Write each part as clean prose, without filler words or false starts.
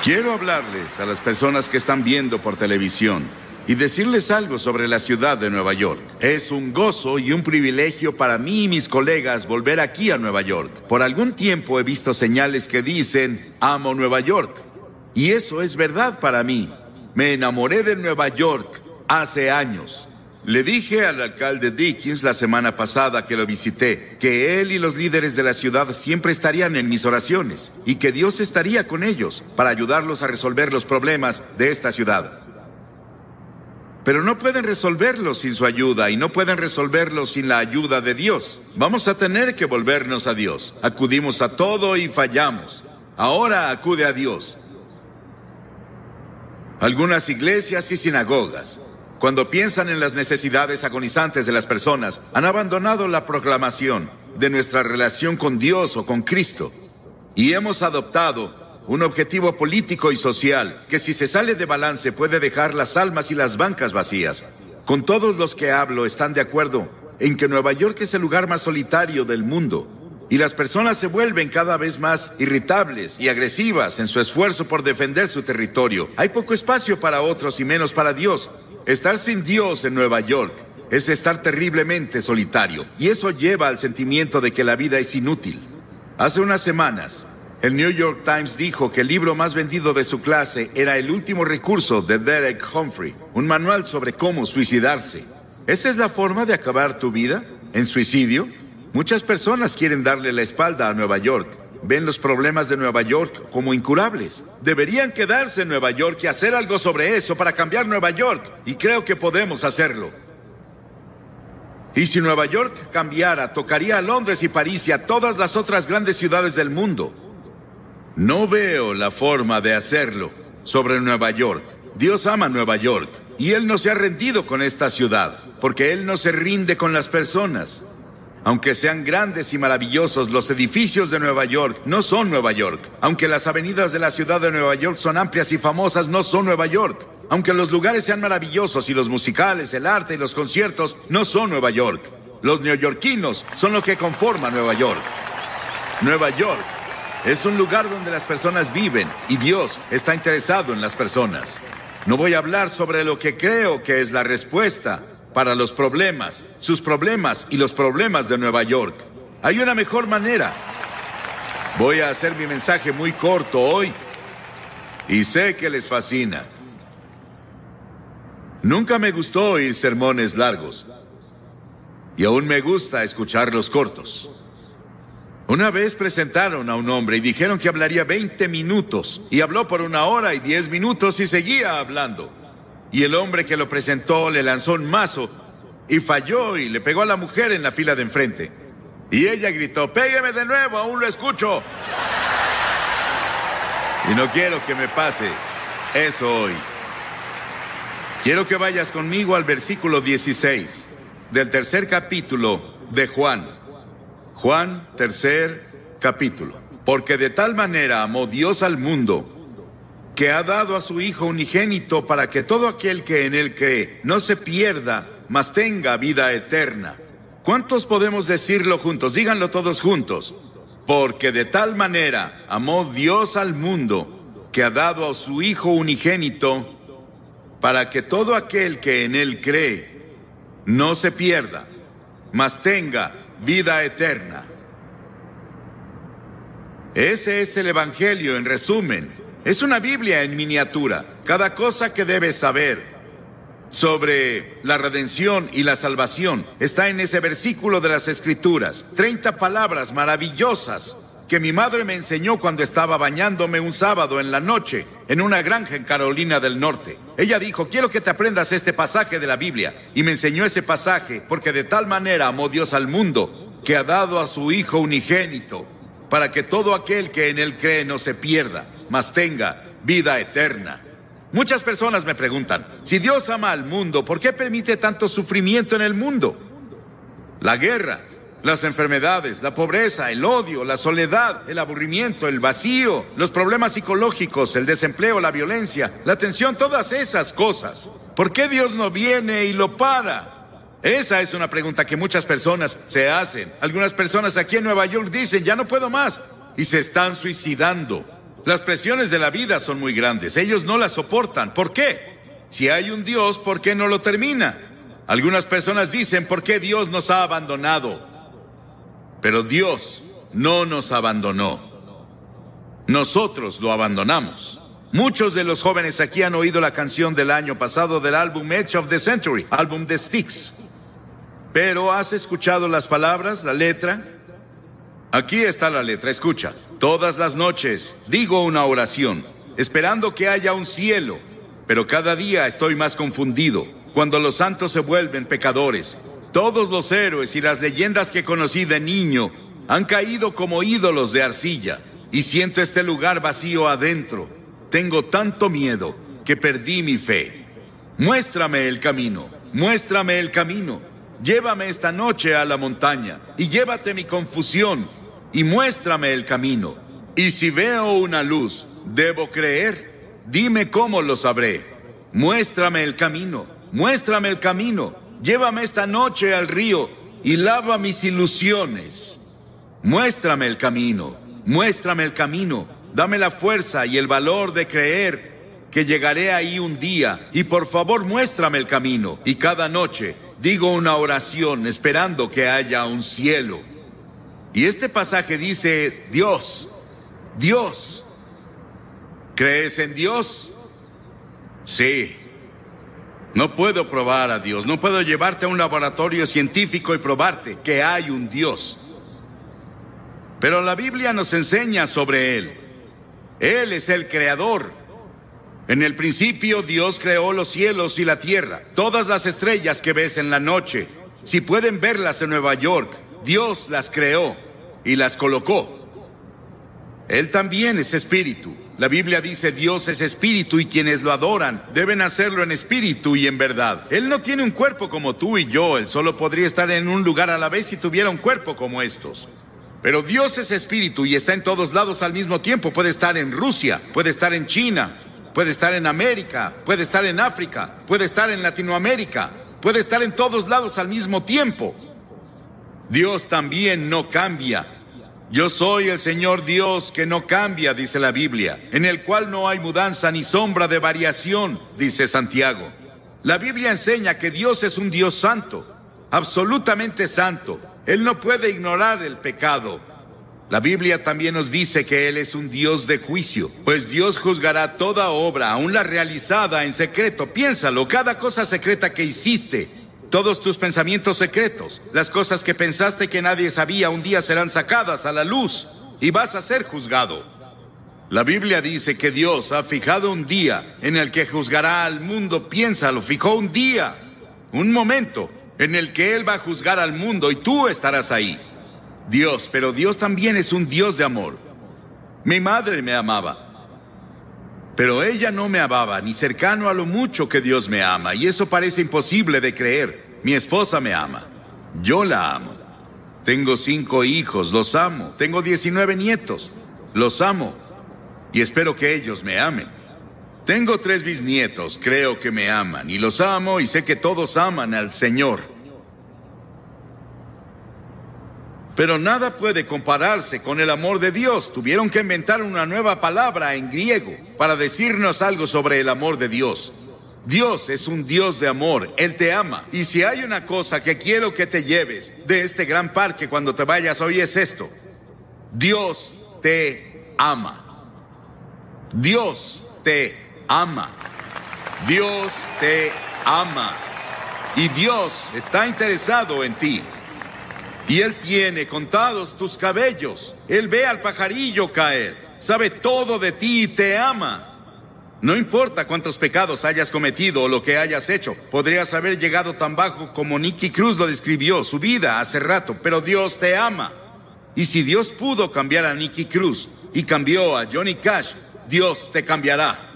Quiero hablarles a las personas que están viendo por televisión y decirles algo sobre la ciudad de Nueva York. Es un gozo y un privilegio para mí y mis colegas volver aquí a Nueva York. Por algún tiempo he visto señales que dicen, amo Nueva York. Y eso es verdad para mí. Me enamoré de Nueva York hace años. Le dije al alcalde Dickens la semana pasada que lo visité, que él y los líderes de la ciudad siempre estarían en mis oraciones y que Dios estaría con ellos para ayudarlos a resolver los problemas de esta ciudad. Pero no pueden resolverlos sin su ayuda y no pueden resolverlos sin la ayuda de Dios. Vamos a tener que volvernos a Dios. Acudimos a todo y fallamos. Ahora acude a Dios. Algunas iglesias y sinagogas, cuando piensan en las necesidades agonizantes de las personas, han abandonado la proclamación de nuestra relación con Dios o con Cristo. Y hemos adoptado un objetivo político y social que, si se sale de balance, puede dejar las almas y las bancas vacías. Con todos los que hablo están de acuerdo en que Nueva York es el lugar más solitario del mundo. Y las personas se vuelven cada vez más irritables y agresivas en su esfuerzo por defender su territorio. Hay poco espacio para otros y menos para Dios. Estar sin Dios en Nueva York es estar terriblemente solitario. Y eso lleva al sentimiento de que la vida es inútil. Hace unas semanas, el New York Times dijo que el libro más vendido de su clase era El último recurso de Derek Humphrey, un manual sobre cómo suicidarse. ¿Esa es la forma de acabar tu vida? ¿En suicidio? Muchas personas quieren darle la espalda a Nueva York. Ven los problemas de Nueva York como incurables. Deberían quedarse en Nueva York y hacer algo sobre eso para cambiar Nueva York. Y creo que podemos hacerlo. Y si Nueva York cambiara, tocaría a Londres y París y a todas las otras grandes ciudades del mundo. No veo la forma de hacerlo sobre Nueva York. Dios ama Nueva York y Él no se ha rendido con esta ciudad, porque Él no se rinde con las personas. Aunque sean grandes y maravillosos, los edificios de Nueva York no son Nueva York. Aunque las avenidas de la ciudad de Nueva York son amplias y famosas, no son Nueva York. Aunque los lugares sean maravillosos y los musicales, el arte y los conciertos no son Nueva York. Los neoyorquinos son lo que conforma Nueva York. Nueva York es un lugar donde las personas viven y Dios está interesado en las personas. No voy a hablar sobre lo que creo que es la respuesta para los problemas, sus problemas y los problemas de Nueva York. Hay una mejor manera. Voy a hacer mi mensaje muy corto hoy y sé que les fascina. Nunca me gustó oír sermones largos y aún me gusta escucharlos cortos. Una vez presentaron a un hombre y dijeron que hablaría 20 minutos y habló por 1 hora y 10 minutos y seguía hablando. Y el hombre que lo presentó le lanzó un mazo y falló y le pegó a la mujer en la fila de enfrente. Y ella gritó, pégueme de nuevo, aún lo escucho. Y no quiero que me pase eso hoy. Quiero que vayas conmigo al versículo 16 del 3er capítulo de Juan. Juan, 3er capítulo. Porque de tal manera amó Dios al mundo, que ha dado a su Hijo unigénito para que todo aquel que en Él cree no se pierda, mas tenga vida eterna. ¿Cuántos podemos decirlo juntos? Díganlo todos juntos. Porque de tal manera amó Dios al mundo, que ha dado a su Hijo unigénito, para que todo aquel que en Él cree no se pierda, mas tenga vida eterna. Ese es el Evangelio en resumen. Es una Biblia en miniatura. Cada cosa que debes saber sobre la redención y la salvación está en ese versículo de las Escrituras. 30 palabras maravillosas que mi madre me enseñó cuando estaba bañándome un sábado en la noche en una granja en Carolina del Norte. Ella dijo, quiero que te aprendas este pasaje de la Biblia. Y me enseñó ese pasaje porque de tal manera amó Dios al mundo que ha dado a su Hijo unigénito para que todo aquel que en Él cree no se pierda, mas tenga vida eterna. Muchas personas me preguntan, si Dios ama al mundo, ¿por qué permite tanto sufrimiento en el mundo? La guerra, las enfermedades, la pobreza, el odio, la soledad, el aburrimiento, el vacío, los problemas psicológicos, el desempleo, la violencia, la tensión, todas esas cosas. ¿Por qué Dios no viene y lo para? Esa es una pregunta que muchas personas se hacen. Algunas personas aquí en Nueva York dicen, ya no puedo más, y se están suicidando. Las presiones de la vida son muy grandes. Ellos no las soportan. ¿Por qué? Si hay un Dios, ¿por qué no lo termina? Algunas personas dicen, ¿por qué Dios nos ha abandonado? Pero Dios no nos abandonó. Nosotros lo abandonamos. Muchos de los jóvenes aquí han oído la canción del año pasado del álbum Edge of the Century, álbum de Styx. Pero ¿has escuchado las palabras, la letra? Aquí está la letra, escucha. Todas las noches digo una oración, esperando que haya un cielo, pero cada día estoy más confundido. Cuando los santos se vuelven pecadores, todos los héroes y las leyendas que conocí de niño han caído como ídolos de arcilla, y siento este lugar vacío adentro. Tengo tanto miedo que perdí mi fe. Muéstrame el camino, muéstrame el camino. Llévame esta noche a la montaña y llévate mi confusión y muéstrame el camino. Y si veo una luz, ¿debo creer? Dime cómo lo sabré. Muéstrame el camino, muéstrame el camino. Llévame esta noche al río y lava mis ilusiones. Muéstrame el camino, muéstrame el camino. Dame la fuerza y el valor de creer que llegaré ahí un día. Y por favor, muéstrame el camino. Y cada noche digo una oración esperando que haya un cielo. Y este pasaje dice, Dios, Dios. ¿Crees en Dios? Sí. No puedo probar a Dios. No puedo llevarte a un laboratorio científico y probarte que hay un Dios. Pero la Biblia nos enseña sobre Él. Él es el creador. En el principio Dios creó los cielos y la tierra. Todas las estrellas que ves en la noche, si pueden verlas en Nueva York, Dios las creó y las colocó. Él también es espíritu. La Biblia dice Dios es espíritu y quienes lo adoran deben hacerlo en espíritu y en verdad. Él no tiene un cuerpo como tú y yo. Él solo podría estar en un lugar a la vez si tuviera un cuerpo como estos. Pero Dios es espíritu y está en todos lados al mismo tiempo. Puede estar en Rusia, puede estar en China, puede estar en América, puede estar en África, puede estar en Latinoamérica, puede estar en todos lados al mismo tiempo. Dios también no cambia. Yo soy el Señor Dios que no cambia, dice la Biblia, en el cual no hay mudanza ni sombra de variación, dice Santiago. La Biblia enseña que Dios es un Dios santo, absolutamente santo. Él no puede ignorar el pecado. La Biblia también nos dice que Él es un Dios de juicio, pues Dios juzgará toda obra, aun la realizada en secreto. Piénsalo, cada cosa secreta que hiciste, todos tus pensamientos secretos, las cosas que pensaste que nadie sabía, un día serán sacadas a la luz y vas a ser juzgado. La Biblia dice que Dios ha fijado un día en el que juzgará al mundo. Piénsalo, fijó un día, un momento en el que Él va a juzgar al mundo y tú estarás ahí. Dios, pero Dios también es un Dios de amor. Mi madre me amaba, pero ella no me amaba ni cercano a lo mucho que Dios me ama, y eso parece imposible de creer. Mi esposa me ama, yo la amo. Tengo 5 hijos, los amo. Tengo 19 nietos, los amo, y espero que ellos me amen. Tengo 3 bisnietos, creo que me aman, y los amo, y sé que todos aman al Señor. Pero nada puede compararse con el amor de Dios. Tuvieron que inventar una nueva palabra en griego para decirnos algo sobre el amor de Dios. Dios es un Dios de amor, Él te ama. Y si hay una cosa que quiero que te lleves de este gran parque cuando te vayas hoy es esto: Dios te ama. Dios te ama. Dios te ama. Y Dios está interesado en ti. Y Él tiene contados tus cabellos. Él ve al pajarillo caer. Sabe todo de ti y te ama. No importa cuántos pecados hayas cometido o lo que hayas hecho. Podrías haber llegado tan bajo como Nicky Cruz lo describió, su vida hace rato, pero Dios te ama. Y si Dios pudo cambiar a Nicky Cruz y cambió a Johnny Cash, Dios te cambiará,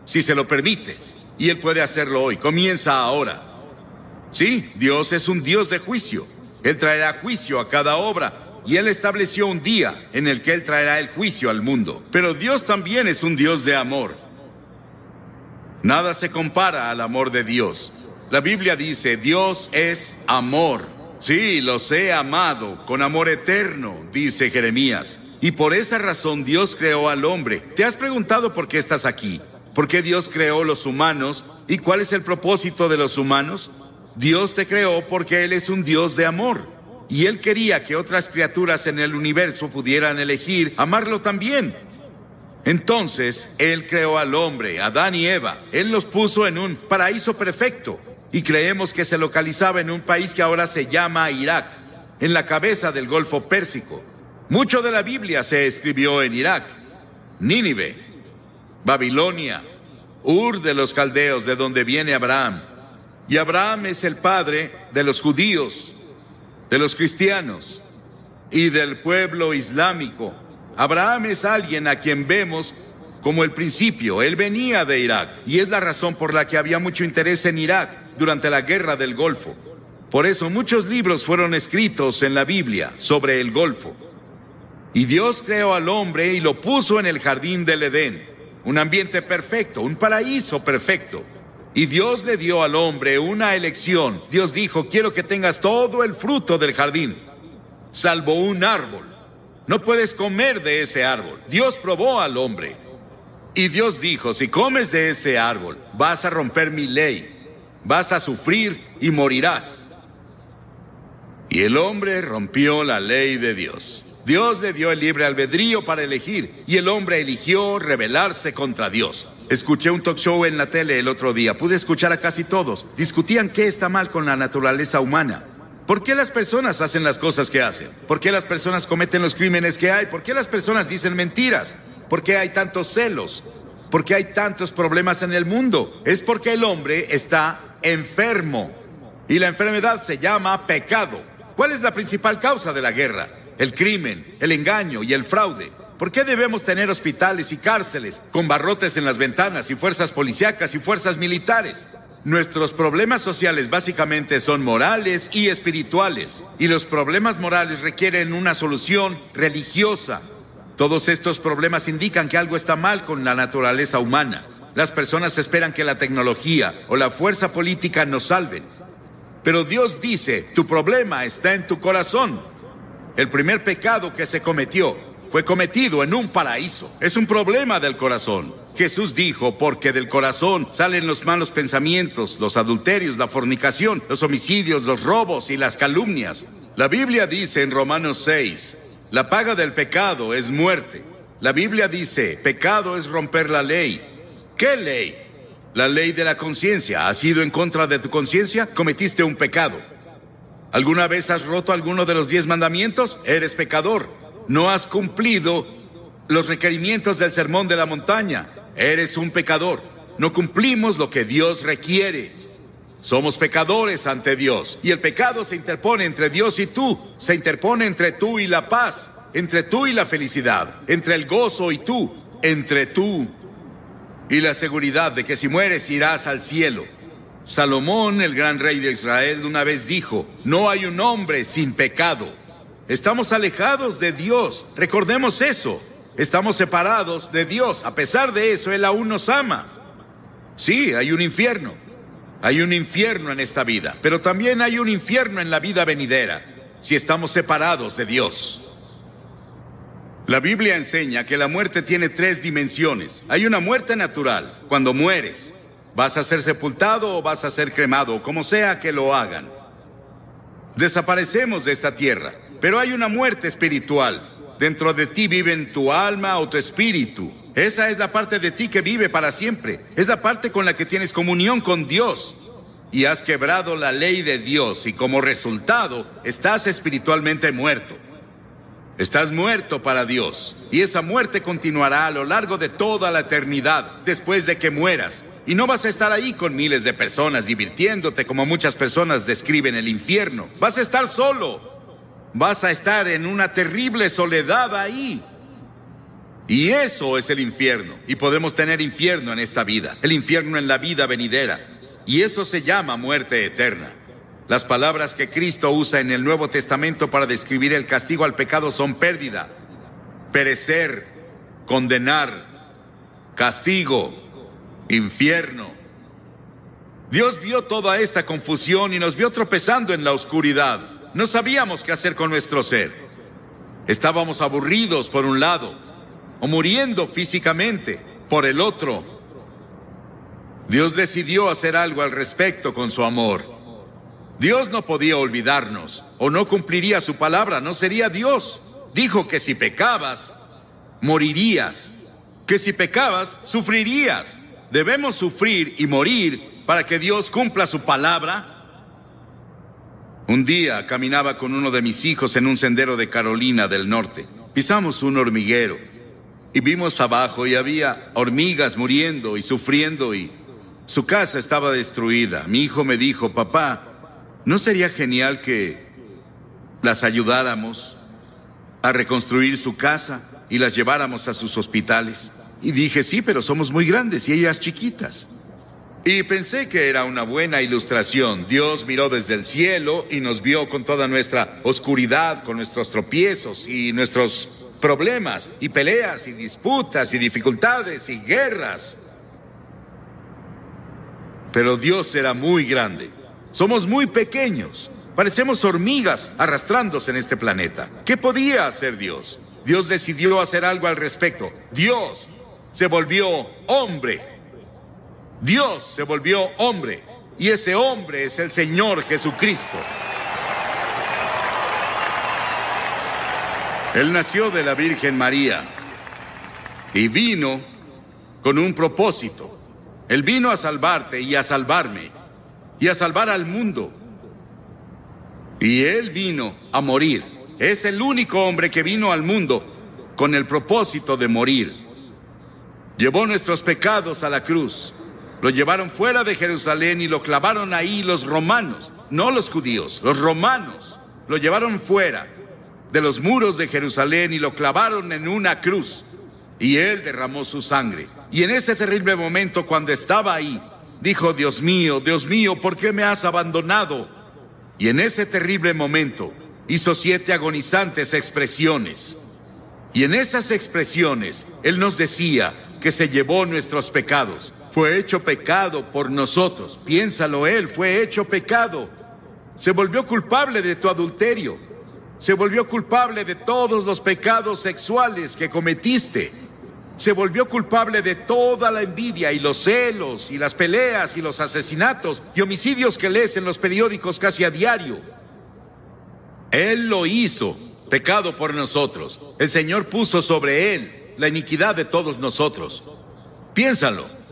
si se lo permites. Y Él puede hacerlo hoy. Comienza ahora. Sí, Dios es un Dios de juicio. Él traerá juicio a cada obra, y Él estableció un día en el que Él traerá el juicio al mundo. Pero Dios también es un Dios de amor. Nada se compara al amor de Dios. La Biblia dice, Dios es amor. Sí, los he amado con amor eterno, dice Jeremías. Y por esa razón Dios creó al hombre. ¿Te has preguntado por qué estás aquí? ¿Por qué Dios creó los humanos? ¿Y cuál es el propósito de los humanos? Dios te creó porque Él es un Dios de amor. Y Él quería que otras criaturas en el universo pudieran elegir amarlo también. Entonces, Él creó al hombre, Adán y Eva. Él los puso en un paraíso perfecto. Y creemos que se localizaba en un país que ahora se llama Irak, en la cabeza del Golfo Pérsico. Mucho de la Biblia se escribió en Irak, Nínive, Babilonia, Ur de los caldeos, de donde viene Abraham. Y Abraham es el padre de los judíos, de los cristianos y del pueblo islámico. Abraham es alguien a quien vemos como el principio. Él venía de Irak y es la razón por la que había mucho interés en Irak durante la guerra del Golfo. Por eso muchos libros fueron escritos en la Biblia sobre el Golfo. Y Dios creó al hombre y lo puso en el jardín del Edén, un ambiente perfecto, un paraíso perfecto. Y Dios le dio al hombre una elección. Dios dijo: quiero que tengas todo el fruto del jardín, salvo un árbol. No puedes comer de ese árbol. Dios probó al hombre. Y Dios dijo: si comes de ese árbol, vas a romper mi ley, vas a sufrir y morirás. Y el hombre rompió la ley de Dios. Dios le dio el libre albedrío para elegir, y el hombre eligió rebelarse contra Dios. Escuché un talk show en la tele el otro día. Pude escuchar a casi todos. Discutían qué está mal con la naturaleza humana. ¿Por qué las personas hacen las cosas que hacen? ¿Por qué las personas cometen los crímenes que hay? ¿Por qué las personas dicen mentiras? ¿Por qué hay tantos celos? ¿Por qué hay tantos problemas en el mundo? Es porque el hombre está enfermo. Y la enfermedad se llama pecado. ¿Cuál es la principal causa de la guerra? El crimen, el engaño y el fraude. ¿Por qué debemos tener hospitales y cárceles con barrotes en las ventanas y fuerzas policíacas y fuerzas militares? Nuestros problemas sociales básicamente son morales y espirituales, y los problemas morales requieren una solución religiosa. Todos estos problemas indican que algo está mal con la naturaleza humana. Las personas esperan que la tecnología o la fuerza política nos salven. Pero Dios dice: tu problema está en tu corazón. El primer pecado que se cometió fue cometido en un paraíso. Es un problema del corazón. Jesús dijo: porque del corazón salen los malos pensamientos, los adulterios, la fornicación, los homicidios, los robos y las calumnias. La Biblia dice en Romanos 6, la paga del pecado es muerte. La Biblia dice: pecado es romper la ley. ¿Qué ley? La ley de la conciencia. ¿Has ido en contra de tu conciencia? Cometiste un pecado. ¿Alguna vez has roto alguno de los 10 mandamientos? Eres pecador. No has cumplido los requerimientos del sermón de la montaña. Eres un pecador. No cumplimos lo que Dios requiere. Somos pecadores ante Dios. Y el pecado se interpone entre Dios y tú. Se interpone entre tú y la paz, entre tú y la felicidad, entre el gozo y tú, entre tú y la seguridad de que si mueres irás al cielo. Salomón, el gran rey de Israel, una vez dijo: no hay un hombre sin pecado. Estamos alejados de Dios. Recordemos eso. Estamos separados de Dios. A pesar de eso, Él aún nos ama. Sí, hay un infierno. Hay un infierno en esta vida, pero también hay un infierno en la vida venidera, si estamos separados de Dios. La Biblia enseña que la muerte tiene 3 dimensiones. Hay una muerte natural. Cuando mueres, vas a ser sepultado o vas a ser cremado, como sea que lo hagan. Desaparecemos de esta tierra. Pero hay una muerte espiritual. Dentro de ti viven tu alma o tu espíritu. Esa es la parte de ti que vive para siempre. Es la parte con la que tienes comunión con Dios. Y has quebrado la ley de Dios y como resultado estás espiritualmente muerto. Estás muerto para Dios. Y esa muerte continuará a lo largo de toda la eternidad después de que mueras. Y no vas a estar ahí con miles de personas divirtiéndote como muchas personas describen el infierno. Vas a estar solo. Vas a estar en una terrible soledad ahí. Y eso es el infierno. Y podemos tener infierno en esta vida, el infierno en la vida venidera. Y eso se llama muerte eterna. Las palabras que Cristo usa en el Nuevo Testamento para describir el castigo al pecado son pérdida, perecer, condenar, castigo, infierno. Dios vio toda esta confusión y nos vio tropezando en la oscuridad. No sabíamos qué hacer con nuestro ser. Estábamos aburridos por un lado, o muriendo físicamente por el otro. Dios decidió hacer algo al respecto con su amor. Dios no podía olvidarnos, o no cumpliría su palabra, no sería Dios. Dijo que si pecabas, morirías. Que si pecabas, sufrirías. Debemos sufrir y morir para que Dios cumpla su palabra. Un día caminaba con uno de mis hijos en un sendero de Carolina del Norte. Pisamos un hormiguero y vimos abajo y había hormigas muriendo y sufriendo y su casa estaba destruida. Mi hijo me dijo: papá, ¿no sería genial que las ayudáramos a reconstruir su casa y las lleváramos a sus hospitales? Y dije: sí, pero somos muy grandes y ellas chiquitas. Y pensé que era una buena ilustración. Dios miró desde el cielo y nos vio con toda nuestra oscuridad, con nuestros tropiezos y nuestros problemas y peleas y disputas y dificultades y guerras. Pero Dios era muy grande. Somos muy pequeños. Parecemos hormigas arrastrándose en este planeta. ¿Qué podía hacer Dios? Dios decidió hacer algo al respecto. Dios se volvió hombre. Dios se volvió hombre. Y ese hombre es el Señor Jesucristo. Él nació de la Virgen María y vino con un propósito. Él vino a salvarte y a salvarme y a salvar al mundo. Y Él vino a morir. Es el único hombre que vino al mundo con el propósito de morir. Llevó nuestros pecados a la cruz. Lo llevaron fuera de Jerusalén y lo clavaron ahí los romanos, no los judíos, los romanos. Lo llevaron fuera de los muros de Jerusalén y lo clavaron en una cruz. Y Él derramó su sangre. Y en ese terrible momento, cuando estaba ahí, dijo: Dios mío, ¿por qué me has abandonado? Y en ese terrible momento hizo 7 agonizantes expresiones. Y en esas expresiones Él nos decía que se llevó nuestros pecados. Fue hecho pecado por nosotros. Piénsalo, Él fue hecho pecado. Se volvió culpable de tu adulterio. Se volvió culpable de todos los pecados sexuales que cometiste. Se volvió culpable de toda la envidia y los celos y las peleas y los asesinatos y homicidios que lees en los periódicos casi a diario. Él lo hizo pecado por nosotros. El Señor puso sobre Él la iniquidad de todos nosotros. Piénsalo.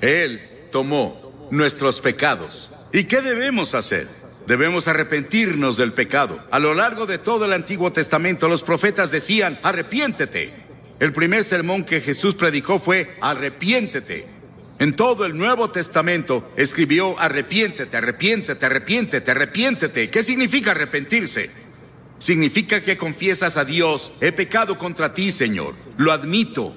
Él tomó nuestros pecados. ¿Y qué debemos hacer? Debemos arrepentirnos del pecado. A lo largo de todo el Antiguo Testamento, los profetas decían: arrepiéntete. El primer sermón que Jesús predicó fue: arrepiéntete. En todo el Nuevo Testamento escribió: arrepiéntete, arrepiéntete, arrepiéntete, arrepiéntete. ¿Qué significa arrepentirse? Significa que confiesas a Dios: he pecado contra ti, Señor. Lo admito.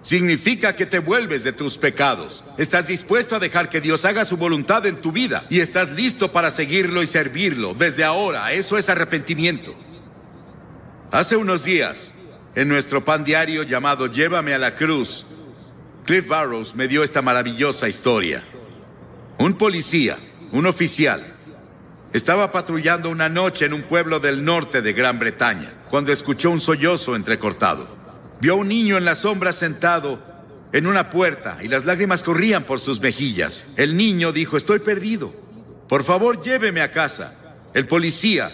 Significa que te vuelves de tus pecados. Estás dispuesto a dejar que Dios haga su voluntad en tu vida y estás listo para seguirlo y servirlo desde ahora. Eso es arrepentimiento. Hace unos días, en nuestro pan diario llamado Llévame a la Cruz, Cliff Barrows me dio esta maravillosa historia. Un policía, un oficial, estaba patrullando una noche en un pueblo del norte de Gran Bretaña cuando escuchó un sollozo entrecortado. Vio a un niño en la sombra sentado en una puerta y las lágrimas corrían por sus mejillas. El niño dijo: estoy perdido. Por favor, lléveme a casa. El policía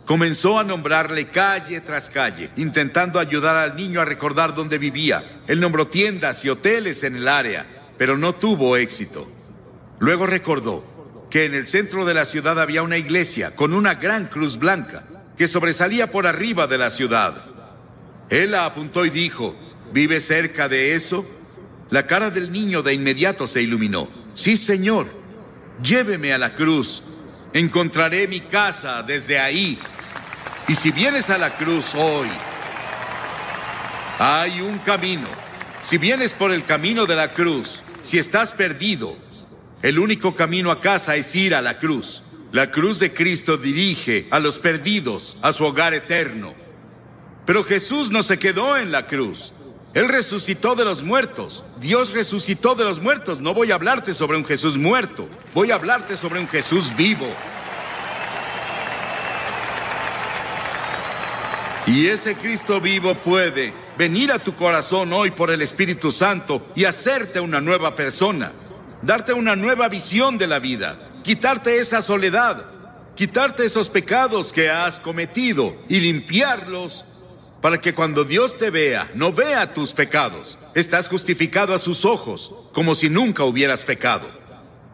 comenzó a nombrarle calle tras calle, intentando ayudar al niño a recordar dónde vivía. Él nombró tiendas y hoteles en el área, pero no tuvo éxito. Luego recordó que en el centro de la ciudad había una iglesia con una gran cruz blanca que sobresalía por arriba de la ciudad. Él la apuntó y dijo: ¿vive cerca de eso? La cara del niño de inmediato se iluminó. Sí, señor, lléveme a la cruz. Encontraré mi casa desde ahí. Y si vienes a la cruz hoy, hay un camino. Si vienes por el camino de la cruz, si estás perdido, el único camino a casa es ir a la cruz. La cruz de Cristo dirige a los perdidos a su hogar eterno. Pero Jesús no se quedó en la cruz. Él resucitó de los muertos. Dios resucitó de los muertos. No voy a hablarte sobre un Jesús muerto. Voy a hablarte sobre un Jesús vivo. Y ese Cristo vivo puede venir a tu corazón hoy por el Espíritu Santo y hacerte una nueva persona, darte una nueva visión de la vida, quitarte esa soledad, quitarte esos pecados que has cometido y limpiarlos para que cuando Dios te vea, no vea tus pecados. Estás justificado a sus ojos, como si nunca hubieras pecado.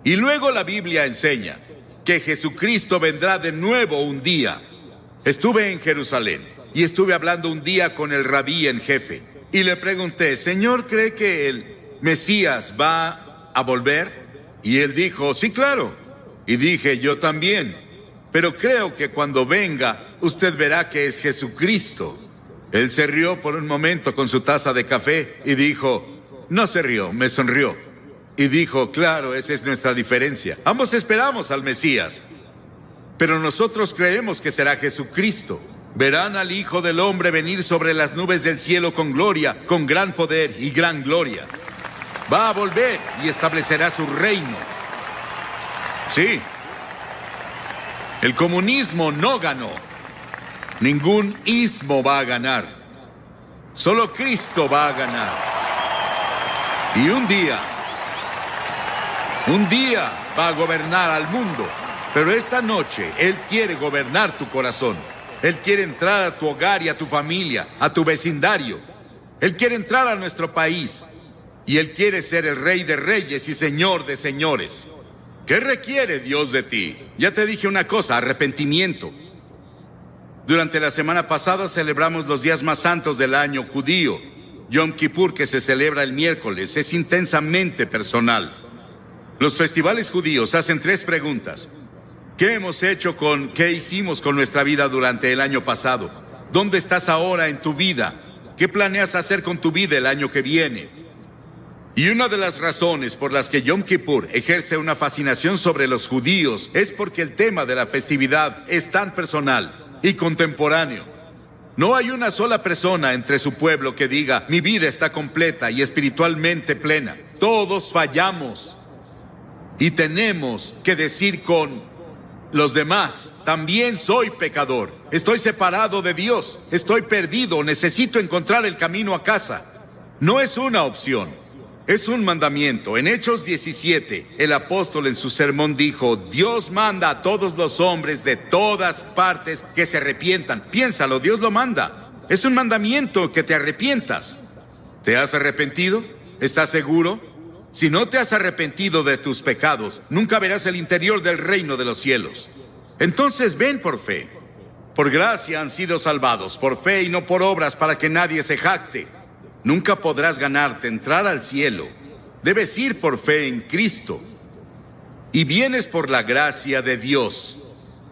Y luego la Biblia enseña que Jesucristo vendrá de nuevo un día. Estuve en Jerusalén y estuve hablando un día con el rabí en jefe. Y le pregunté, Señor, ¿cree que el Mesías va a volver? Y él dijo, sí, claro. Y dije, yo también. Pero creo que cuando venga, usted verá que es Jesucristo. Él se rió por un momento con su taza de café y dijo, no se rió, me sonrió. Y dijo, claro, esa es nuestra diferencia. Ambos esperamos al Mesías, pero nosotros creemos que será Jesucristo. Verán al Hijo del Hombre venir sobre las nubes del cielo con gloria, con gran poder y gran gloria. Va a volver y establecerá su reino. Sí. El comunismo no ganó. Ningún ismo va a ganar. Solo Cristo va a ganar. Y un día va a gobernar al mundo. Pero esta noche Él quiere gobernar tu corazón. Él quiere entrar a tu hogar y a tu familia, a tu vecindario. Él quiere entrar a nuestro país. Y Él quiere ser el Rey de Reyes y Señor de Señores. ¿Qué requiere Dios de ti? Ya te dije una cosa, arrepentimiento. Durante la semana pasada celebramos los días más santos del año judío. Yom Kippur, que se celebra el miércoles, es intensamente personal. Los festivales judíos hacen 3 preguntas. ¿Qué hicimos con nuestra vida durante el año pasado? ¿Dónde estás ahora en tu vida? ¿Qué planeas hacer con tu vida el año que viene? Y una de las razones por las que Yom Kippur ejerce una fascinación sobre los judíos es porque el tema de la festividad es tan personal y contemporáneo. No hay una sola persona entre su pueblo que diga, mi vida está completa y espiritualmente plena. Todos fallamos. Y tenemos que decir con los demás, también soy pecador. Estoy separado de Dios. Estoy perdido. Necesito encontrar el camino a casa. No es una opción. Es un mandamiento. En Hechos 17, el apóstol en su sermón dijo, Dios manda a todos los hombres de todas partes que se arrepientan. Piénsalo, Dios lo manda. Es un mandamiento que te arrepientas. ¿Te has arrepentido? ¿Estás seguro? Si no te has arrepentido de tus pecados, nunca verás el interior del reino de los cielos. Entonces ven por fe. Por gracia han sido salvados, por fe y no por obras, para que nadie se jacte. Nunca podrás ganarte entrar al cielo. Debes ir por fe en Cristo. Y vienes por la gracia de Dios.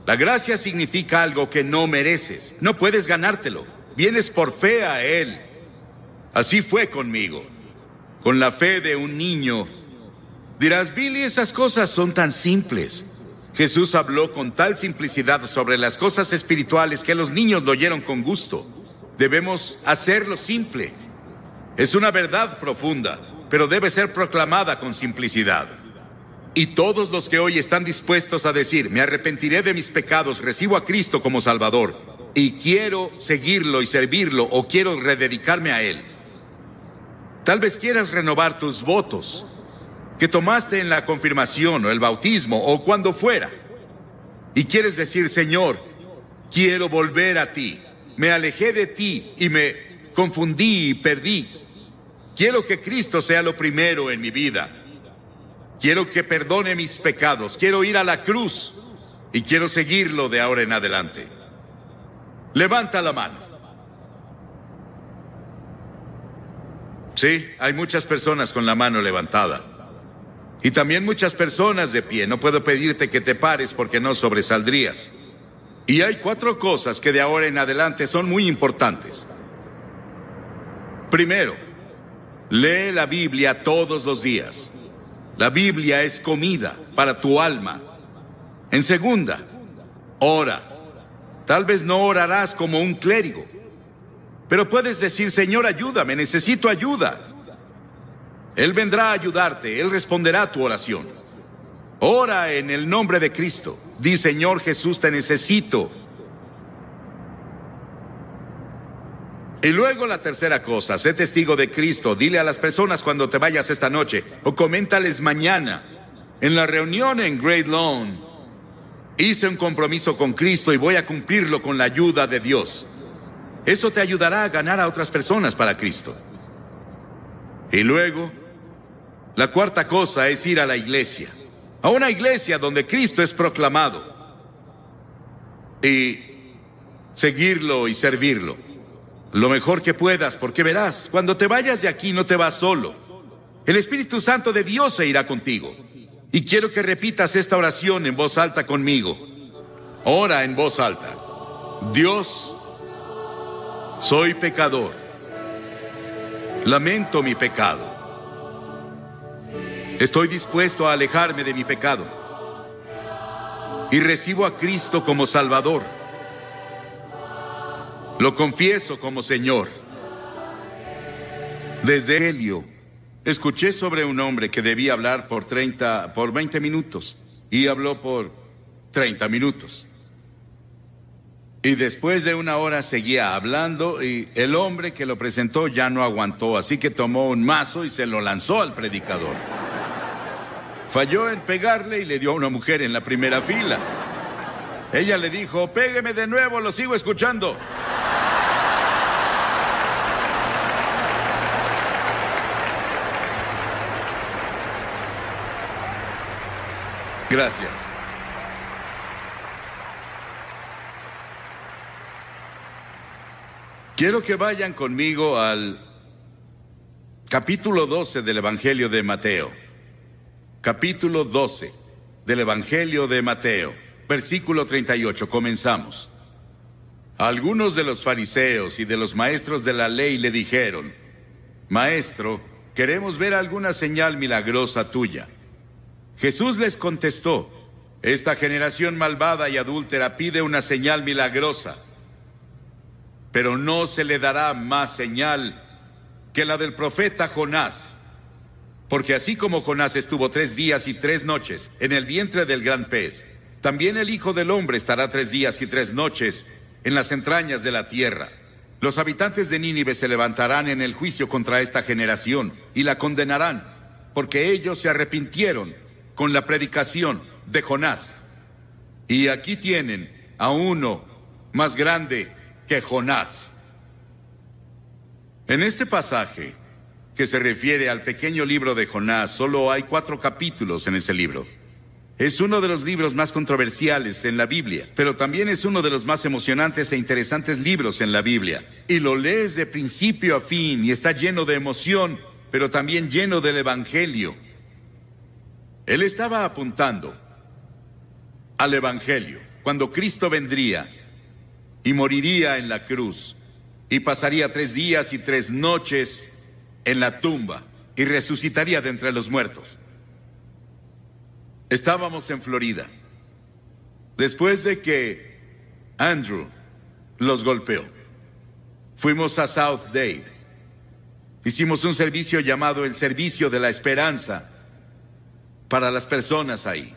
La gracia significa algo que no mereces. No puedes ganártelo. Vienes por fe a Él. Así fue conmigo. Con la fe de un niño. Dirás, Billy, esas cosas son tan simples. Jesús habló con tal simplicidad sobre las cosas espirituales que los niños lo oyeron con gusto. Debemos hacerlo simple. Es una verdad profunda, pero debe ser proclamada con simplicidad. Y todos los que hoy están dispuestos a decir, me arrepentiré de mis pecados, recibo a Cristo como Salvador, y quiero seguirlo y servirlo, o quiero rededicarme a Él. Tal vez quieras renovar tus votos que tomaste en la confirmación o el bautismo o cuando fuera. Y quieres decir, Señor, quiero volver a ti. Me alejé de ti y me confundí y perdí. Quiero que Cristo sea lo primero en mi vida. Quiero que perdone mis pecados. Quiero ir a la cruz y quiero seguirlo de ahora en adelante. Levanta la mano. Sí, hay muchas personas con la mano levantada. Y también muchas personas de pie. No puedo pedirte que te pares porque no sobresaldrías. Y hay 4 cosas que de ahora en adelante son muy importantes. Primero, lee la Biblia todos los días. La Biblia es comida para tu alma. En segunda, ora. Tal vez no orarás como un clérigo, pero puedes decir, Señor, ayúdame, necesito ayuda. Él vendrá a ayudarte, Él responderá a tu oración. Ora en el nombre de Cristo. Di, Señor Jesús, te necesito. Y luego la tercera cosa, sé testigo de Cristo. Dile a las personas cuando te vayas esta noche, o coméntales mañana. En la reunión en Great Lawn, hice un compromiso con Cristo y voy a cumplirlo con la ayuda de Dios. Eso te ayudará a ganar a otras personas para Cristo. Y luego, la cuarta cosa es ir a la iglesia. A una iglesia donde Cristo es proclamado. Y seguirlo y servirlo. Lo mejor que puedas, porque verás, cuando te vayas de aquí no te vas solo. El Espíritu Santo de Dios se irá contigo. Y quiero que repitas esta oración en voz alta conmigo. Ora en voz alta. Dios, soy pecador. Lamento mi pecado. Estoy dispuesto a alejarme de mi pecado. Y recibo a Cristo como Salvador. Lo confieso como Señor. Desde Helio, escuché sobre un hombre que debía hablar por 20 minutos. Y habló por 30 minutos. Y después de una hora seguía hablando y el hombre que lo presentó ya no aguantó. Así que tomó un mazo y se lo lanzó al predicador. Falló en pegarle y le dio a una mujer en la primera fila. Ella le dijo, pégueme de nuevo, lo sigo escuchando. Gracias. Quiero que vayan conmigo al capítulo 12 del Evangelio de Mateo. Capítulo 12 del Evangelio de Mateo, versículo 38. Comenzamos. Algunos de los fariseos y de los maestros de la ley le dijeron, Maestro, queremos ver alguna señal milagrosa tuya. Jesús les contestó, esta generación malvada y adúltera pide una señal milagrosa, pero no se le dará más señal que la del profeta Jonás. Porque así como Jonás estuvo 3 días y 3 noches en el vientre del gran pez, también el Hijo del Hombre estará 3 días y 3 noches en las entrañas de la tierra. Los habitantes de Nínive se levantarán en el juicio contra esta generación y la condenarán, porque ellos se arrepintieron con la predicación de Jonás. Y aquí tienen a uno más grande que Jonás. En este pasaje, que se refiere al pequeño libro de Jonás, solo hay 4 capítulos en ese libro. Es uno de los libros más controversiales en la Biblia, pero también es uno de los más emocionantes e interesantes libros en la Biblia. Y lo lees de principio a fin y está lleno de emoción, pero también lleno del Evangelio. Él estaba apuntando al Evangelio, cuando Cristo vendría y moriría en la cruz y pasaría 3 días y 3 noches en la tumba y resucitaría de entre los muertos. Estábamos en Florida, después de que Andrew los golpeó. Fuimos a South Dade. Hicimos un servicio llamado el Servicio de la Esperanza para las personas ahí.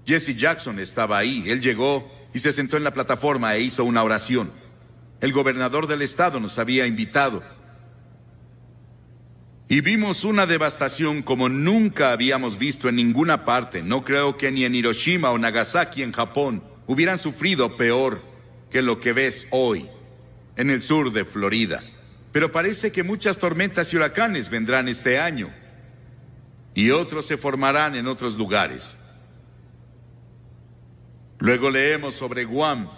Jesse Jackson estaba ahí. Él llegó y se sentó en la plataforma e hizo una oración. El gobernador del estado nos había invitado. Y vimos una devastación como nunca habíamos visto en ninguna parte. No creo que ni en Hiroshima o Nagasaki en Japón hubieran sufrido peor que lo que ves hoy en el sur de Florida. Pero parece que muchas tormentas y huracanes vendrán este año. Y otros se formarán en otros lugares. Luego leemos sobre Guam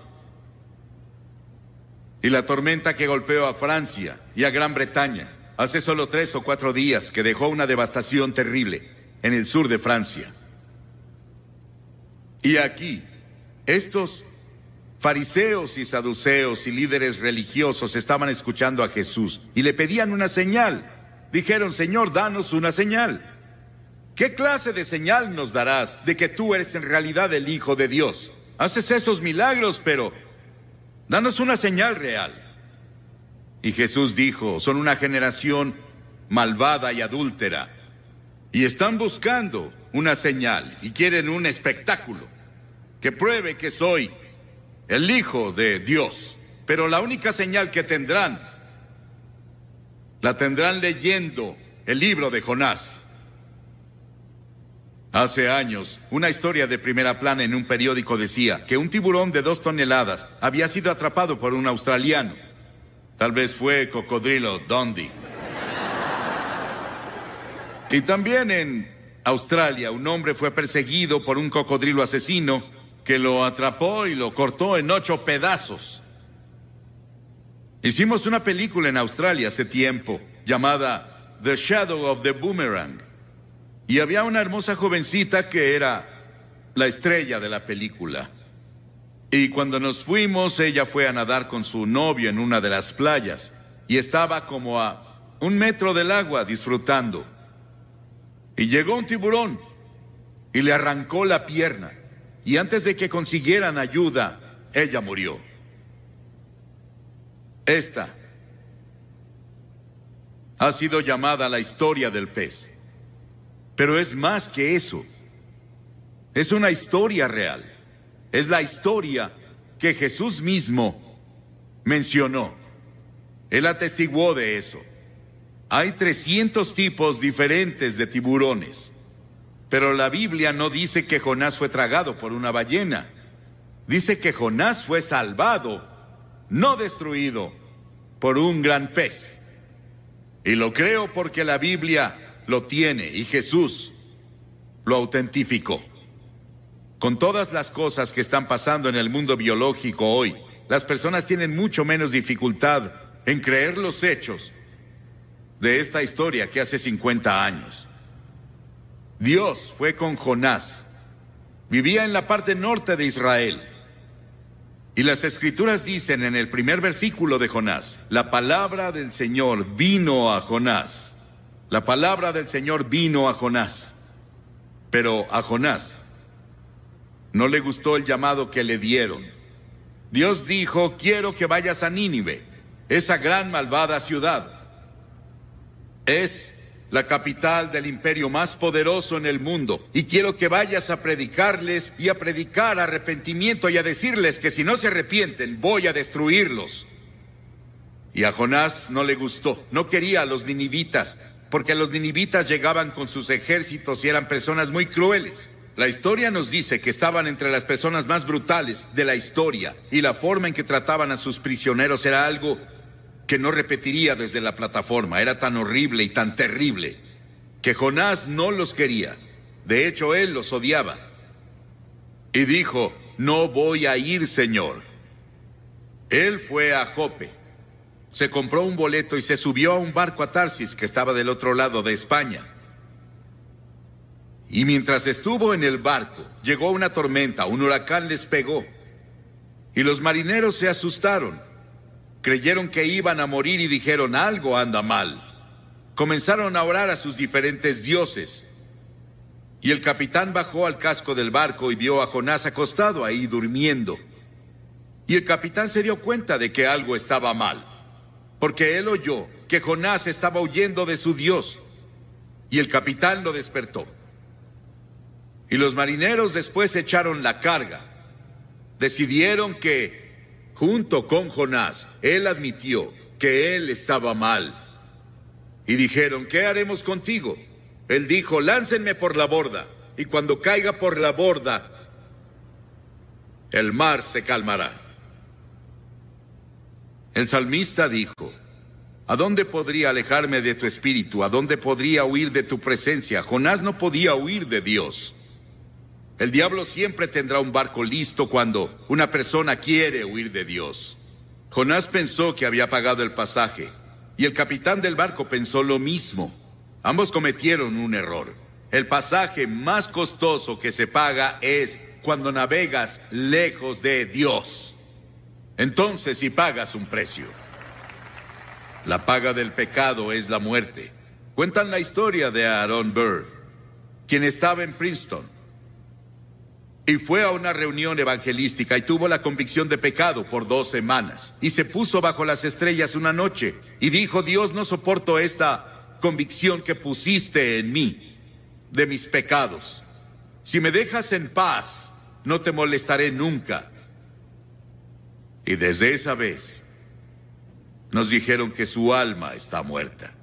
y la tormenta que golpeó a Francia y a Gran Bretaña hace solo 3 o 4 días, que dejó una devastación terrible en el sur de Francia. Y aquí, estos fariseos y saduceos y líderes religiosos estaban escuchando a Jesús y le pedían una señal. Dijeron, Señor, danos una señal. ¿Qué clase de señal nos darás de que tú eres en realidad el Hijo de Dios? Haces esos milagros, pero danos una señal real. Y Jesús dijo, son una generación malvada y adúltera, y están buscando una señal, y quieren un espectáculo que pruebe que soy el Hijo de Dios. Pero la única señal que tendrán La tendrán leyendo el libro de Jonás. Hace años, una historia de primera plana en un periódico decía que un tiburón de 2 toneladas había sido atrapado por un australiano. Tal vez fue Cocodrilo Dundee. Y también en Australia, un hombre fue perseguido por un cocodrilo asesino que lo atrapó y lo cortó en 8 pedazos. Hicimos una película en Australia hace tiempo llamada The Shadow of the Boomerang. Y había una hermosa jovencita que era la estrella de la película. Y cuando nos fuimos, ella fue a nadar con su novio en una de las playas. Y estaba como a 1 metro del agua disfrutando. Y llegó un tiburón y le arrancó la pierna. Y antes de que consiguieran ayuda, ella murió. Esta ha sido llamada la historia del pez. Pero es más que eso. Es una historia real. Es la historia que Jesús mismo mencionó. Él atestiguó de eso. Hay 300 tipos diferentes de tiburones. Pero la Biblia no dice que Jonás fue tragado por una ballena. Dice que Jonás fue salvado, no destruido, por un gran pez. Y lo creo porque la Biblia lo tiene y Jesús lo autentificó. Con todas las cosas que están pasando en el mundo biológico hoy, las personas tienen mucho menos dificultad en creer los hechos de esta historia que hace 50 años. Dios fue con Jonás. Vivía en la parte norte de Israel. Y las Escrituras dicen en el primer versículo de Jonás, la palabra del Señor vino a Jonás. La palabra del Señor vino a Jonás. Pero a Jonás no le gustó el llamado que le dieron. Dios dijo, quiero que vayas a Nínive, esa gran malvada ciudad. Es la capital del imperio más poderoso en el mundo. Y quiero que vayas a predicarles y a predicar arrepentimiento y a decirles que si no se arrepienten, voy a destruirlos. Y a Jonás no le gustó, no quería a los ninivitas, porque los ninivitas llegaban con sus ejércitos y eran personas muy crueles. La historia nos dice que estaban entre las personas más brutales de la historia, y la forma en que trataban a sus prisioneros era algo que no repetiría desde la plataforma. Era tan horrible y tan terrible que Jonás no los quería. De hecho, él los odiaba. Y dijo, no voy a ir, Señor. Él fue a Jope. Se compró un boleto y se subió a un barco a Tarsis que estaba del otro lado de España. Y mientras estuvo en el barco, llegó una tormenta, un huracán les pegó. Y los marineros se asustaron. Creyeron que iban a morir y dijeron, algo anda mal. Comenzaron a orar a sus diferentes dioses. Y el capitán bajó al casco del barco y vio a Jonás acostado ahí durmiendo. Y el capitán se dio cuenta de que algo estaba mal, porque él oyó que Jonás estaba huyendo de su Dios. Y el capitán lo despertó. Y los marineros después echaron la carga. Decidieron que, junto con Jonás, él admitió que él estaba mal. Y dijeron, ¿qué haremos contigo? Él dijo, láncenme por la borda. Y cuando caiga por la borda, el mar se calmará. El salmista dijo, ¿a dónde podría alejarme de tu espíritu? ¿A dónde podría huir de tu presencia? Jonás no podía huir de Dios. El diablo siempre tendrá un barco listo cuando una persona quiere huir de Dios. Jonás pensó que había pagado el pasaje, y el capitán del barco pensó lo mismo. Ambos cometieron un error. El pasaje más costoso que se paga es cuando navegas lejos de Dios. Entonces sí pagas un precio. La paga del pecado es la muerte. Cuentan la historia de Aaron Burr, quien estaba en Princeton y fue a una reunión evangelística y tuvo la convicción de pecado por 2 semanas. Y se puso bajo las estrellas una noche y dijo, Dios, no soporto esta convicción que pusiste en mí de mis pecados. Si me dejas en paz, no te molestaré nunca. Y desde esa vez, Nos dijeron que su alma está muerta.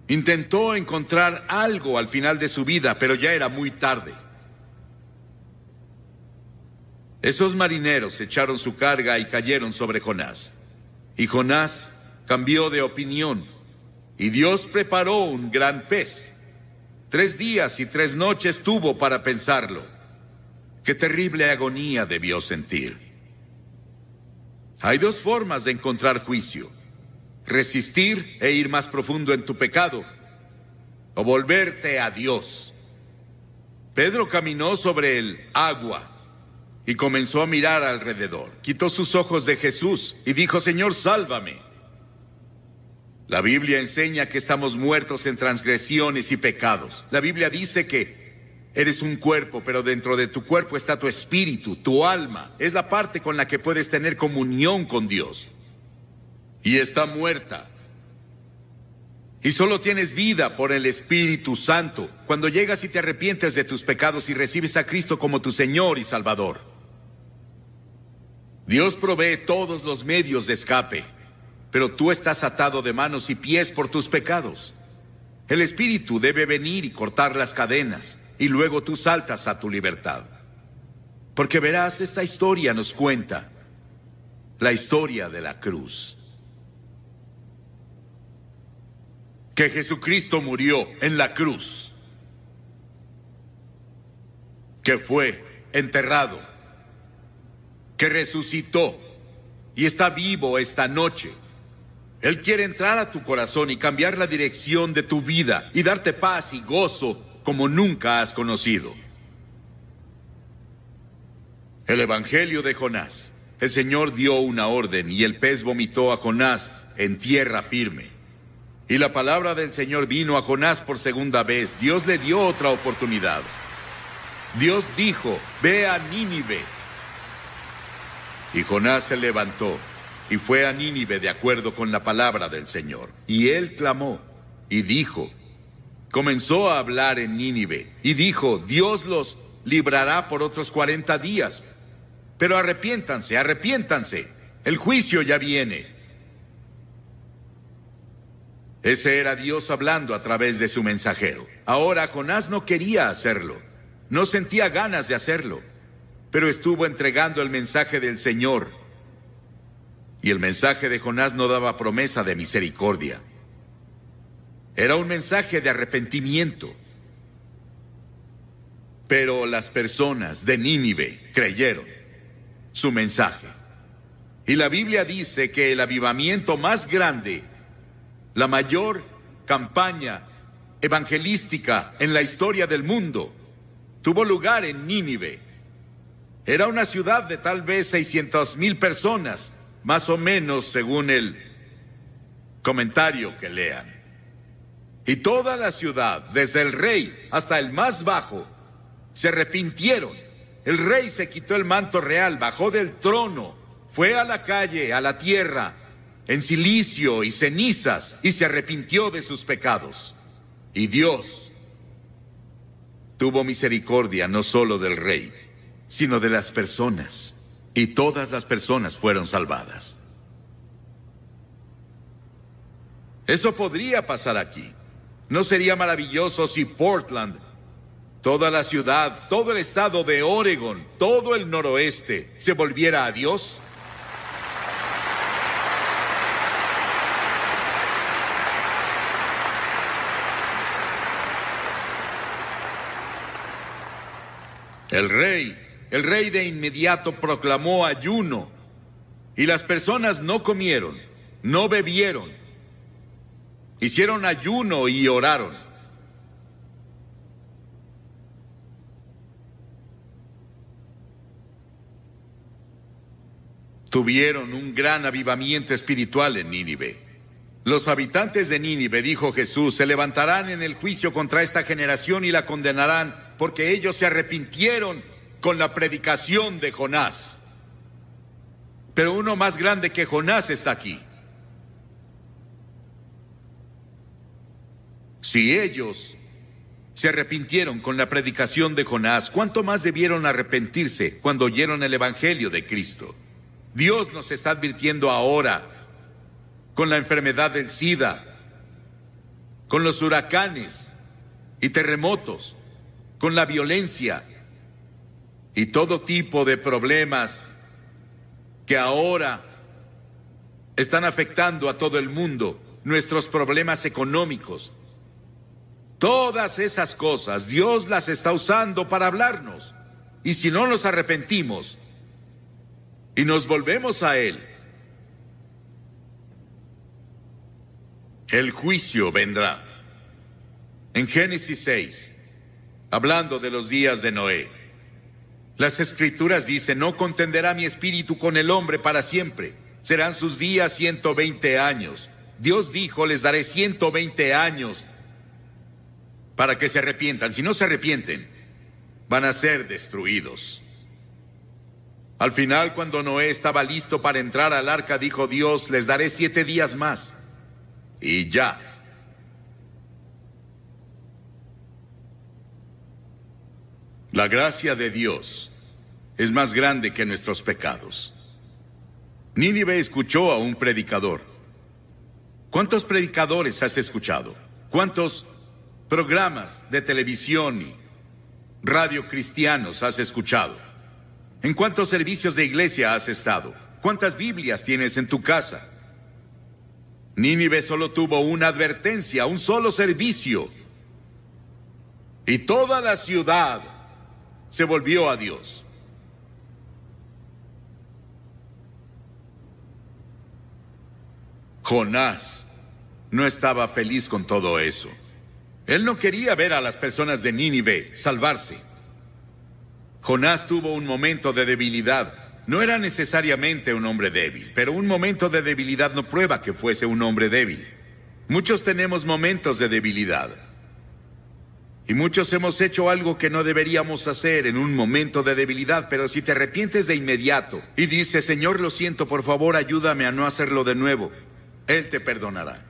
Intentó encontrar algo al final de su vida, pero ya era muy tarde. Esos marineros echaron su carga y cayeron sobre Jonás. Y Jonás cambió de opinión, y Dios preparó un gran pez. 3 días y 3 noches tuvo para pensarlo. Qué terrible agonía debió sentir. Hay 2 formas de encontrar juicio: resistir e ir más profundo en tu pecado, o volverte a Dios. Pedro caminó sobre el agua y comenzó a mirar alrededor. Quitó sus ojos de Jesús y dijo: Señor, sálvame. La Biblia enseña que estamos muertos en transgresiones y pecados. La Biblia dice que eres un cuerpo, pero dentro de tu cuerpo está tu espíritu, tu alma. Es la parte con la que puedes tener comunión con Dios. Y está muerta. Y solo tienes vida por el Espíritu Santo cuando llegas y te arrepientes de tus pecados y recibes a Cristo como tu Señor y Salvador. Dios provee todos los medios de escape, pero tú estás atado de manos y pies por tus pecados. El Espíritu debe venir y cortar las cadenas, y luego tú saltas a tu libertad. Porque verás, esta historia nos cuenta la historia de la cruz. Que Jesucristo murió en la cruz, que fue enterrado, que resucitó y está vivo esta noche. Él quiere entrar a tu corazón y cambiar la dirección de tu vida y darte paz y gozo como nunca has conocido. El Evangelio de Jonás. El Señor dio una orden y el pez vomitó a Jonás en tierra firme. Y la palabra del Señor vino a Jonás por segunda vez. Dios le dio otra oportunidad. Dios dijo: ve a Nínive. Y Jonás se levantó y fue a Nínive de acuerdo con la palabra del Señor. Y él clamó y dijo, comenzó a hablar en Nínive y dijo: Dios los librará por otros 40 días. Pero arrepiéntanse, arrepiéntanse. El juicio ya viene. Ese era Dios hablando a través de su mensajero. Ahora Jonás no quería hacerlo. No sentía ganas de hacerlo. Pero estuvo entregando el mensaje del Señor. Y el mensaje de Jonás no daba promesa de misericordia. Era un mensaje de arrepentimiento. Pero las personas de Nínive creyeron su mensaje. Y la Biblia dice que el avivamiento más grande, la mayor campaña evangelística en la historia del mundo, tuvo lugar en Nínive. Era una ciudad de tal vez 600,000 personas, más o menos según el comentario que lean. Y toda la ciudad, desde el rey hasta el más bajo, se arrepintieron. El rey se quitó el manto real, bajó del trono, fue a la calle, a la tierra, en cilicio y cenizas, y se arrepintió de sus pecados. Y Dios tuvo misericordia no solo del rey, sino de las personas. Y todas las personas fueron salvadas. Eso podría pasar aquí. ¿No sería maravilloso si Portland, toda la ciudad, todo el estado de Oregon, todo el noroeste, se volviera a Dios? El rey de inmediato proclamó ayuno, y las personas no comieron, no bebieron, hicieron ayuno y oraron. Tuvieron un gran avivamiento espiritual en Nínive. Los habitantes de Nínive, dijo Jesús, se levantarán en el juicio contra esta generación y la condenarán, porque ellos se arrepintieron con la predicación de Jonás. Pero uno más grande que Jonás está aquí. Si ellos se arrepintieron con la predicación de Jonás, ¿cuánto más debieron arrepentirse cuando oyeron el Evangelio de Cristo? Dios nos está advirtiendo ahora con la enfermedad del SIDA, con los huracanes y terremotos, con la violencia y todo tipo de problemas que ahora están afectando a todo el mundo, nuestros problemas económicos. Todas esas cosas Dios las está usando para hablarnos. Y si no nos arrepentimos y nos volvemos a Él, el juicio vendrá. En Génesis 6, hablando de los días de Noé, las Escrituras dicen: no contenderá mi espíritu con el hombre para siempre, serán sus días 120 años. Dios dijo: les daré 120 años para que se arrepientan. Si no se arrepienten, van a ser destruidos. Al final, cuando Noé estaba listo para entrar al arca, dijo Dios: les daré 7 días más. Y ya. La gracia de Dios es más grande que nuestros pecados. Nínive escuchó a un predicador. ¿Cuántos predicadores has escuchado? ¿Cuántos programas de televisión y radio cristianos has escuchado? ¿En cuántos servicios de iglesia has estado? ¿Cuántas Biblias tienes en tu casa? Nínive solo tuvo una advertencia, un solo servicio. Y toda la ciudad se volvió a Dios. Jonás no estaba feliz con todo eso. Él no quería ver a las personas de Nínive salvarse. Jonás tuvo un momento de debilidad. No era necesariamente un hombre débil, pero un momento de debilidad no prueba que fuese un hombre débil. Muchos tenemos momentos de debilidad. Y muchos hemos hecho algo que no deberíamos hacer en un momento de debilidad, pero si te arrepientes de inmediato y dices: Señor, lo siento, por favor, ayúdame a no hacerlo de nuevo, Él te perdonará.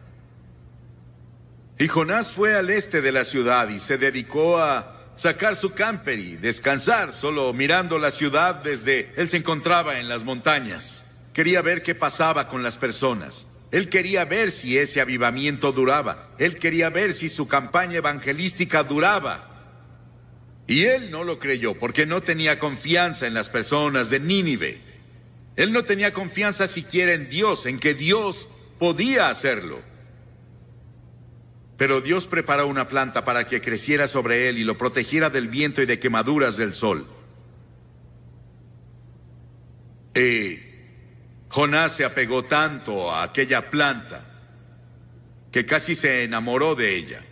Y Jonás fue al este de la ciudad y se dedicó a sacar su camper y descansar, solo mirando la ciudad desde... Él se encontraba en las montañas. Quería ver qué pasaba con las personas. Él quería ver si ese avivamiento duraba. Él quería ver si su campaña evangelística duraba. Y él no lo creyó porque no tenía confianza en las personas de Nínive. Él no tenía confianza siquiera en Dios, en que Dios podía hacerlo. Pero Dios preparó una planta para que creciera sobre él y lo protegiera del viento y de quemaduras del sol. Jonás se apegó tanto a aquella planta que casi se enamoró de ella.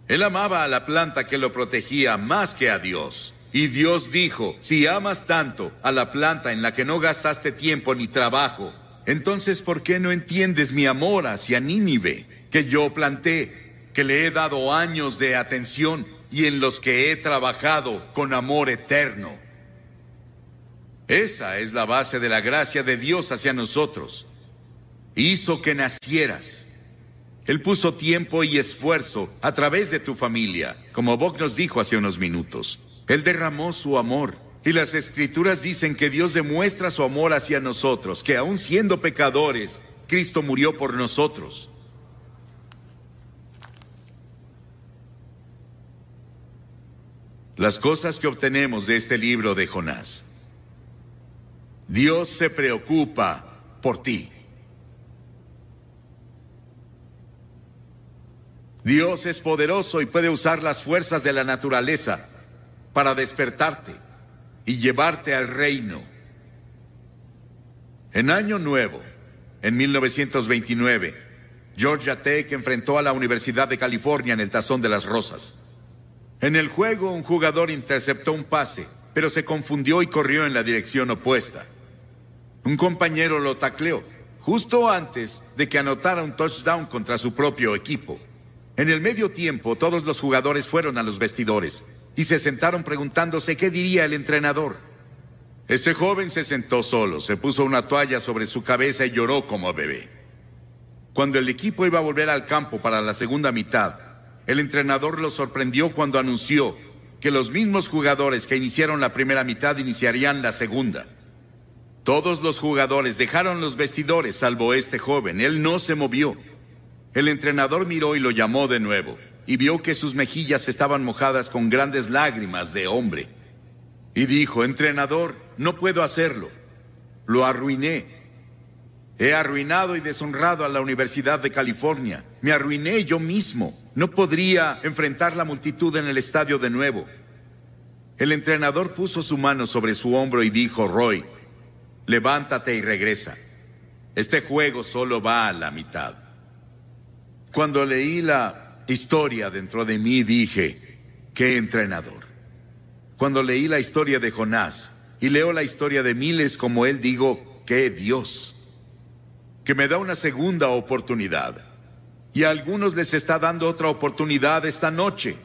Él amaba a la planta que lo protegía más que a Dios. Y Dios dijo: si amas tanto a la planta en la que no gastaste tiempo ni trabajo, entonces ¿por qué no entiendes mi amor hacia Nínive, que yo planté, que le he dado años de atención y en los que he trabajado con amor eterno? Esa es la base de la gracia de Dios hacia nosotros. Hizo que nacieras. Él puso tiempo y esfuerzo a través de tu familia, como Bob nos dijo hace unos minutos. Él derramó su amor. Y las Escrituras dicen que Dios demuestra su amor hacia nosotros, que aun siendo pecadores, Cristo murió por nosotros. Las cosas que obtenemos de este libro de Jonás. Dios se preocupa por ti. Dios es poderoso y puede usar las fuerzas de la naturaleza para despertarte y llevarte al reino. En Año Nuevo, en 1929, Georgia Tech enfrentó a la Universidad de California en el Tazón de las Rosas. En el juego, un jugador interceptó un pase, pero se confundió y corrió en la dirección opuesta. Un compañero lo tacleó, justo antes de que anotara un touchdown contra su propio equipo. En el medio tiempo, todos los jugadores fueron a los vestidores y se sentaron preguntándose qué diría el entrenador. Ese joven se sentó solo, se puso una toalla sobre su cabeza y lloró como bebé. Cuando el equipo iba a volver al campo para la segunda mitad, el entrenador lo sorprendió cuando anunció que los mismos jugadores que iniciaron la primera mitad iniciarían la segunda. Todos los jugadores dejaron los vestidores, salvo este joven. Él no se movió. El entrenador miró y lo llamó de nuevo, y vio que sus mejillas estaban mojadas con grandes lágrimas de hombre. Y dijo: entrenador, no puedo hacerlo. Lo arruiné. He arruinado y deshonrado a la Universidad de California. Me arruiné yo mismo. No podría enfrentar la multitud en el estadio de nuevo. El entrenador puso su mano sobre su hombro y dijo: Roy, levántate y regresa. Este juego solo va a la mitad. Cuando leí la historia dentro de mí, dije: ¡qué entrenador! Cuando leí la historia de Jonás y leo la historia de miles como él, digo: ¡qué Dios! Que me da una segunda oportunidad. Y a algunos les está dando otra oportunidad esta noche,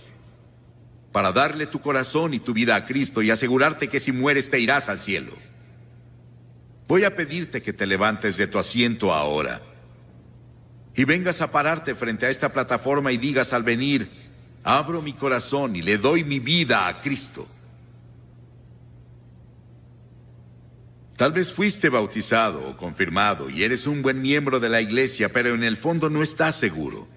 para darle tu corazón y tu vida a Cristo y asegurarte que si mueres te irás al cielo. Voy a pedirte que te levantes de tu asiento ahora y vengas a pararte frente a esta plataforma y digas al venir: abro mi corazón y le doy mi vida a Cristo. Tal vez fuiste bautizado o confirmado y eres un buen miembro de la iglesia, pero en el fondo no estás seguro.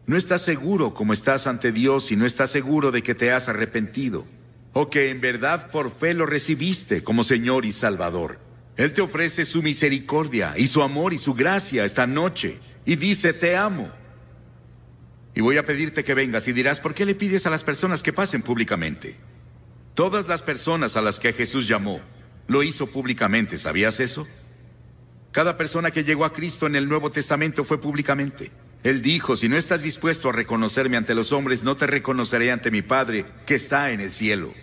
No estás seguro como estás ante Dios y no estás seguro de que te has arrepentido o que en verdad por fe lo recibiste como Señor y Salvador. Él te ofrece su misericordia y su amor y su gracia esta noche y dice: te amo. Y voy a pedirte que vengas y dirás: ¿por qué le pides a las personas que pasen públicamente? Todas las personas a las que Jesús llamó lo hizo públicamente, ¿sabías eso? Cada persona que llegó a Cristo en el Nuevo Testamento fue públicamente. Él dijo: si no estás dispuesto a reconocerme ante los hombres, no te reconoceré ante mi Padre que está en el cielo.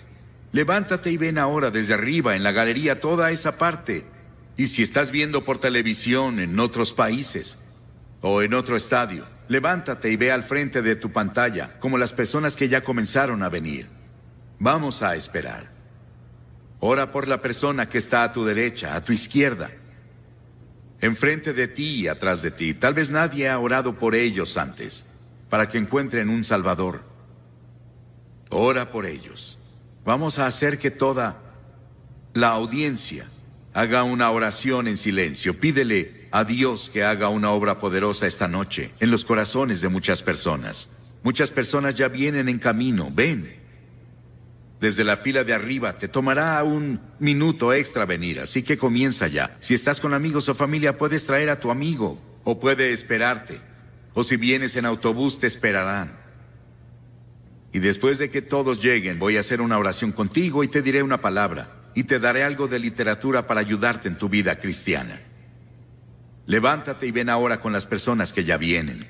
Levántate y ven ahora desde arriba, en la galería, toda esa parte. Y si estás viendo por televisión en otros países o en otro estadio, levántate y ve al frente de tu pantalla, como las personas que ya comenzaron a venir. Vamos a esperar. Ora por la persona que está a tu derecha, a tu izquierda, enfrente de ti y atrás de ti. Tal vez nadie ha orado por ellos antes, para que encuentren un Salvador. Ora por ellos. Vamos a hacer que toda la audiencia haga una oración en silencio. Pídele a Dios que haga una obra poderosa esta noche en los corazones de muchas personas. Muchas personas ya vienen en camino. Ven. Desde la fila de arriba te tomará un minuto extra venir, así que comienza ya. Si estás con amigos o familia, puedes traer a tu amigo o puede esperarte. O si vienes en autobús, te esperarán. Y después de que todos lleguen, voy a hacer una oración contigo y te diré una palabra. Y te daré algo de literatura para ayudarte en tu vida cristiana. Levántate y ven ahora con las personas que ya vienen.